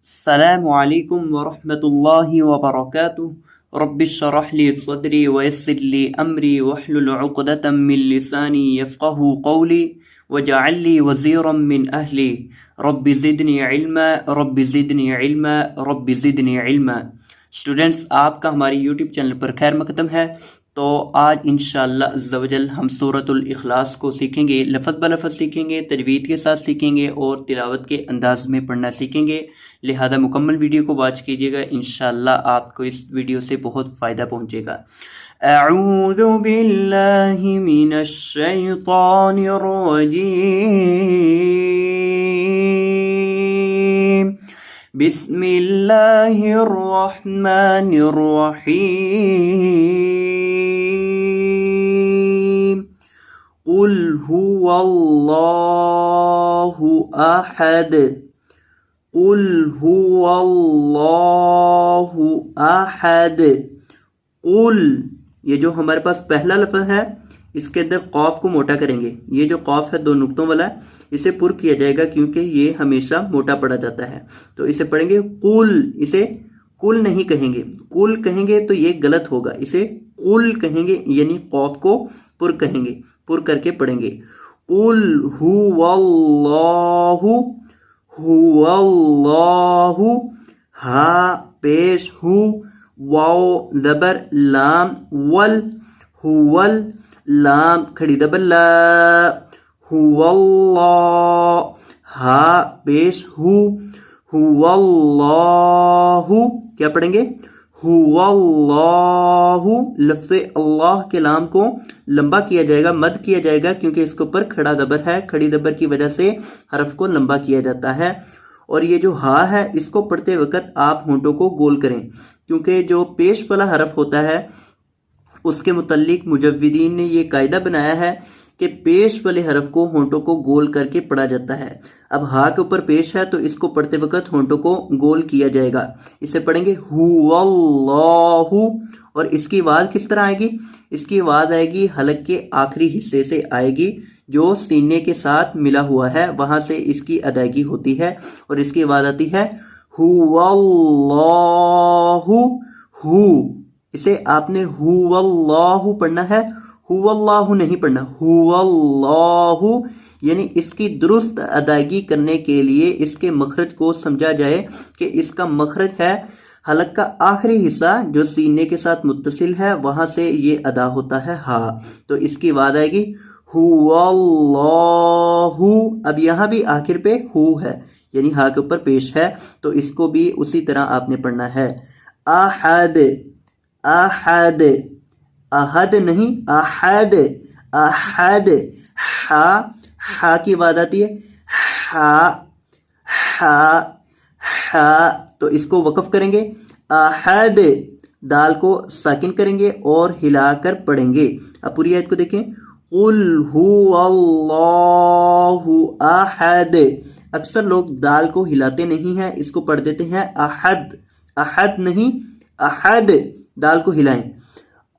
السلام علیکم ورحمۃ اللہ وبرکاتہ رب اشرح لی صدری ویسر لی امری واحلل عقدۃ من لسانی یفقهوا قولی واجعل لی وزیرا من اہلی رب زدنی علما رب زدنی علما رب زدنی علما۔ اسٹوڈنٹس، آپ کا ہماری یوٹیوب چینل پر خیر مقدم ہے۔ تو آج انشاءاللہ عز و جل ہم سورۃ الاخلاص کو سیکھیں گے، لفظ بلفظ سیکھیں گے، تجوید کے ساتھ سیکھیں گے اور تلاوت کے انداز میں پڑھنا سیکھیں گے۔ لہذا مکمل ویڈیو کو واچ کیجیے گا، انشاءاللہ آپ کو اس ویڈیو سے بہت فائدہ پہنچے گا۔ اعوذ باللہ من الشیطان الرجیم، بسم اللہ الرحمن الرحیم۔ قل هو اللہ احد، قل هو اللہ احد۔ قل، یہ جو ہمارے پاس پہلا لفظ ہے اس کے اندر قاف کو موٹا کریں گے۔ یہ جو قاف ہے دو نقطوں والا، اسے پر کیا جائے گا کیونکہ یہ ہمیشہ موٹا پڑا جاتا ہے۔ تو اسے پڑھیں گے قل، اسے کل نہیں کہیں گے، کل کہیں گے تو یہ غلط ہوگا، اسے قل کہیں گے یعنی قاف کو پر کہیں گے، پر کر کے پڑھیں گے۔ قل هو اللہ، هو اللہ، ہا پیش ہو، واو زبر لام، ول ہول، لام کھڑی زبر لا، هو اللہ، ہا پیش ہو، هو اللہ، کیا پڑھیں گے؟ هو اللہ۔ لفظ اللہ کے لام کو لمبا کیا جائے گا، مد کیا جائے گا کیونکہ اس کے اوپر کھڑا زبر ہے، کھڑی زبر کی وجہ سے حرف کو لمبا کیا جاتا ہے۔ اور یہ جو ہا ہے اس کو پڑھتے وقت آپ ہونٹوں کو گول کریں، کیونکہ جو پیش والا حرف ہوتا ہے اس کے متعلق مجودین نے یہ قاعدہ بنایا ہے کہ پیش والے حرف کو ہونٹوں کو گول کر کے پڑھا جاتا ہے۔ اب ہا کے اوپر پیش ہے تو اس کو پڑھتے وقت ہونٹوں کو گول کیا جائے گا، اسے پڑھیں گے هو اللہ۔ اور اس کی آواز کس طرح آئے گی؟ اس کی آواز آئے گی حلق کے آخری حصے سے آئے گی، جو سینے کے ساتھ ملا ہوا ہے وہاں سے اس کی ادائیگی ہوتی ہے، اور اس کی آواز آتی ہے هو اللہ، ہو، اسے آپ نے هو اللہ پڑھنا ہے، هو اللہ نہیں پڑھنا، هو اللہ۔ یعنی اس کی درست ادائیگی کرنے کے لیے اس کے مخرج کو سمجھا جائے کہ اس کا مخرج ہے حلق کا آخری حصہ جو سینے کے ساتھ متصل ہے، وہاں سے یہ ادا ہوتا ہے ہا، تو اس کی آواز آئے گی هو اللہ۔ اب یہاں بھی آخر پہ ہو ہے یعنی ہا کے اوپر پیش ہے، تو اس کو بھی اسی طرح آپ نے پڑھنا ہے۔ احد، احد، احد نہیں احد، احد، ہا، ہا کی آواز آتی ہے ہا، ہا، ہا، تو اس کو وقف کریں گے، احد، دال کو ساکن کریں گے اور ہلا کر پڑھیں گے۔ اب پوری آیت کو دیکھیں، قل هو اللہ احد۔ اکثر لوگ دال کو ہلاتے نہیں ہیں، اس کو پڑھ دیتے ہیں احد، احد نہیں احد، دال کو ہلائیں۔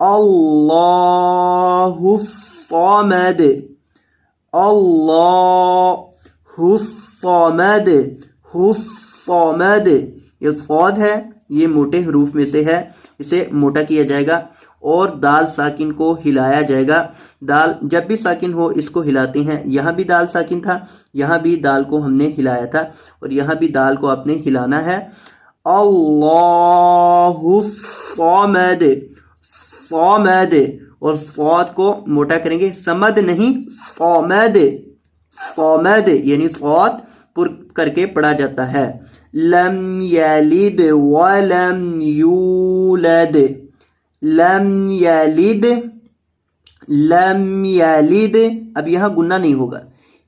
اللہ الصمد، اللہ الصمد، الصمد، یہ صاد ہے، یہ موٹے حروف میں سے ہے، اسے موٹا کیا جائے گا اور دال ساکن کو ہلایا جائے گا۔ دال جب بھی ساکن ہو اس کو ہلاتے ہیں، یہاں بھی دال ساکن تھا، یہاں بھی دال کو ہم نے ہلایا تھا، اور یہاں بھی دال کو آپ نے ہلانا ہے۔ اللہ الصمد، صمد، اور صاد کو موٹا کریں گے، سمد نہیں صمد، صمد یعنی صاد پر کر کے پڑھا جاتا ہے۔ لم یلد ولم یولد، لم یلد، لم یلد، اب یہاں گنہ نہیں ہوگا،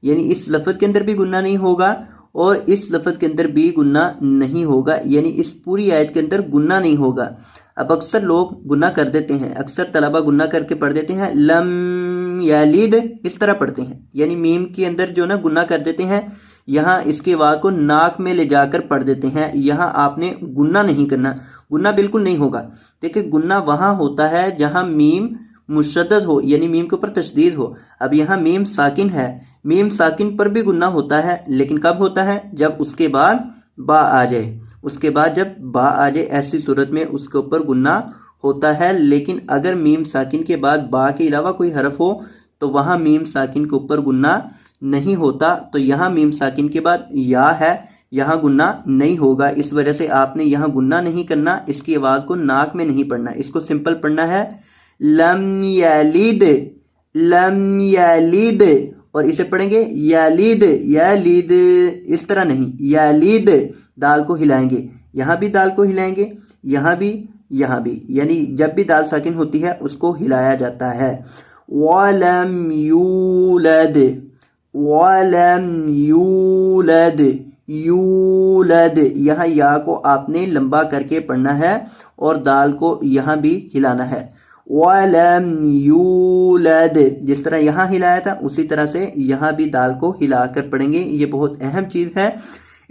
یعنی اس لفظ کے اندر بھی گنہ نہیں ہوگا اور اس لفظ کے اندر بھی گنہ نہیں ہوگا، یعنی اس پوری آیت کے اندر گنہ نہیں ہوگا۔ اب اکثر لوگ گناہ کر دیتے ہیں، اکثر طلبہ گناہ کر کے پڑھ دیتے ہیں، لم یلد اس طرح پڑھتے ہیں، یعنی میم کے اندر جو نا گناہ کر دیتے ہیں، یہاں اس کے آواز کو ناک میں لے جا کر پڑھ دیتے ہیں۔ یہاں آپ نے گناہ نہیں کرنا، گناہ بالکل نہیں ہوگا۔ دیکھیں گناہ وہاں ہوتا ہے جہاں میم مشدد ہو، یعنی میم کے اوپر تشدید ہو۔ اب یہاں میم ساکن ہے، میم ساکن پر بھی گناہ ہوتا ہے، لیکن کب ہوتا ہے؟ جب اس کے بعد با آ جائے، اس کے بعد جب با آ جائے ایسی صورت میں اس کے اوپر گنہ ہوتا ہے. لیکن اگر میم ساکن کے بعد با کے علاوہ کوئی حرف ہو تو وہاں میم ساکن کے اوپر گنہ نہیں ہوتا. تو یہاں میم ساکن کے بعد یا ہے، یہاں گنہ نہیں ہوگا. اس وجہ سے آپ نے یہاں گنہ نہیں کرنا، اس کی آواز کو ناک میں نہیں پڑھنا، اس کو سمپل پڑھنا ہے لم یلد، لم یلد. اور اسے پڑھیں گے یلد، یلد، اس طرح نہیں، یلد. دال کو ہلائیں گے، یہاں بھی دال کو ہلائیں گے، یہاں بھی، یہاں بھی، یعنی جب بھی دال ساکن ہوتی ہے اس کو ہلایا جاتا ہے. وَلَمْ يُولَدْ، وَلَمْ يُولَدْ، یولد. یہاں یا کو آپ نے لمبا کر کے پڑھنا ہے اور دال کو یہاں بھی ہلانا ہے. وَلَمْ يُولَدْ، جس طرح یہاں ہلایا تھا اسی طرح سے یہاں بھی دال کو ہلا کر پڑھیں گے. یہ بہت اہم چیز ہے.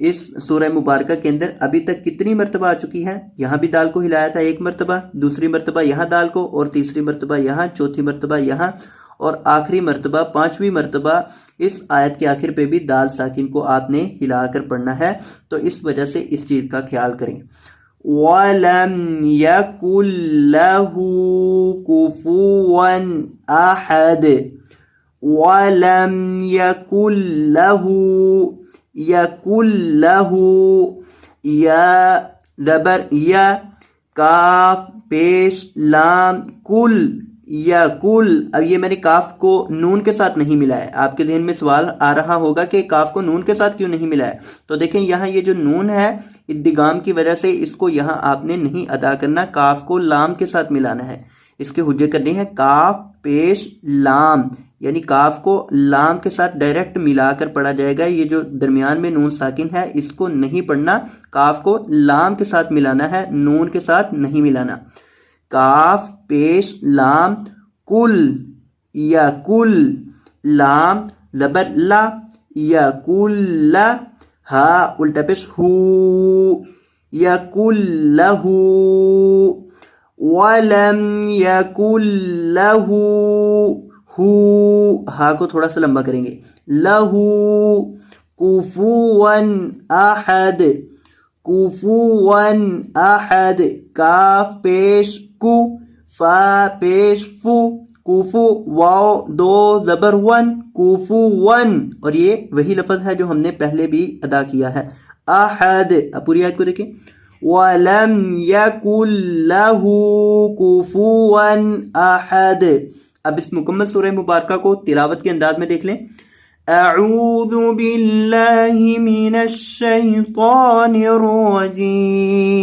اس سورہ مبارکہ کے اندر ابھی تک کتنی مرتبہ آ چکی ہے؟ یہاں بھی دال کو ہلایا تھا ایک مرتبہ، دوسری مرتبہ یہاں دال کو، اور تیسری مرتبہ یہاں، چوتھی مرتبہ یہاں، اور آخری مرتبہ پانچویں مرتبہ اس آیت کے آخر پہ بھی دال ساکن کو آپ نے ہلا کر پڑھنا ہے. تو اس وجہ سے اس چیز کا خیال کریں. وَلَمْ يَكُنْ لَهُ كُفُوًا أَحَدٌ، وَلَمْ يَكُنْ لَهُ، یکل لہو، یا زبر یا، کاف پیش لام کل، یا کل. اب یہ میں نے کاف کو نون کے ساتھ نہیں ملایا. آپ کے ذہن میں سوال آ رہا ہوگا کہ کاف کو نون کے ساتھ کیوں نہیں ملایا؟ تو دیکھیں یہاں یہ جو نون ہے ادغام کی وجہ سے اس کو یہاں آپ نے نہیں ادا کرنا، کاف کو لام کے ساتھ ملانا ہے. اس کے حجے کرنی ہے کاف پیش لام، یعنی کاف کو لام کے ساتھ ڈائریکٹ ملا کر پڑھا جائے گا. یہ جو درمیان میں نون ساکن ہے اس کو نہیں پڑھنا، کاف کو لام کے ساتھ ملانا ہے، نون کے ساتھ نہیں ملانا. کاف پیش لام کل، یا کل، لام زبر لا، یا کل، ہا الٹا پیش ہو، یا کل لہو. وَلَمْ يَكُنْ لَهُ، ہو، ہا کو تھوڑا سا لمبا کریں گے، لہو کفواً احد، کفواً احد. کاف پیش کو، فا پیش فو، کوفو، واو دو زبر ون، کوفوً. اور یہ وہی لفظ ہے جو ہم نے پہلے بھی ادا کیا ہے. احد. اب پوری آیت کو دیکھیں. وَلَمْ يَكُنْ لَهُ كُفُوًا أَحَدٌ. اب اس مکمل سورہ مبارکہ کو تلاوت کے انداز میں دیکھ لیں. اعوذ باللہ من الشیطان الرجیم،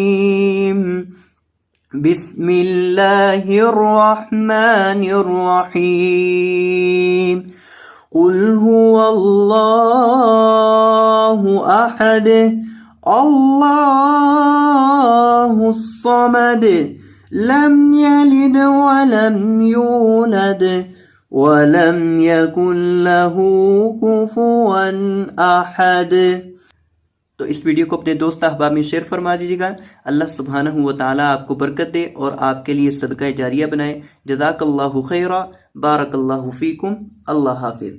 بسم اللہ الرحمن الرحیم. قل هو اللہ احد، اللہ الصمد، لم یلد ولم یولد ولم یکن له کفوا احد. تو اس ویڈیو کو اپنے دوست احباب میں شیئر فرما دیجیے گا. اللہ سبحانہ و تعالیٰ آپ کو برکت دے اور آپ کے لیے صدقہ جاریہ بنائے. جزاک اللہ خیرا، بارک اللہ فیکم. اللہ حافظ.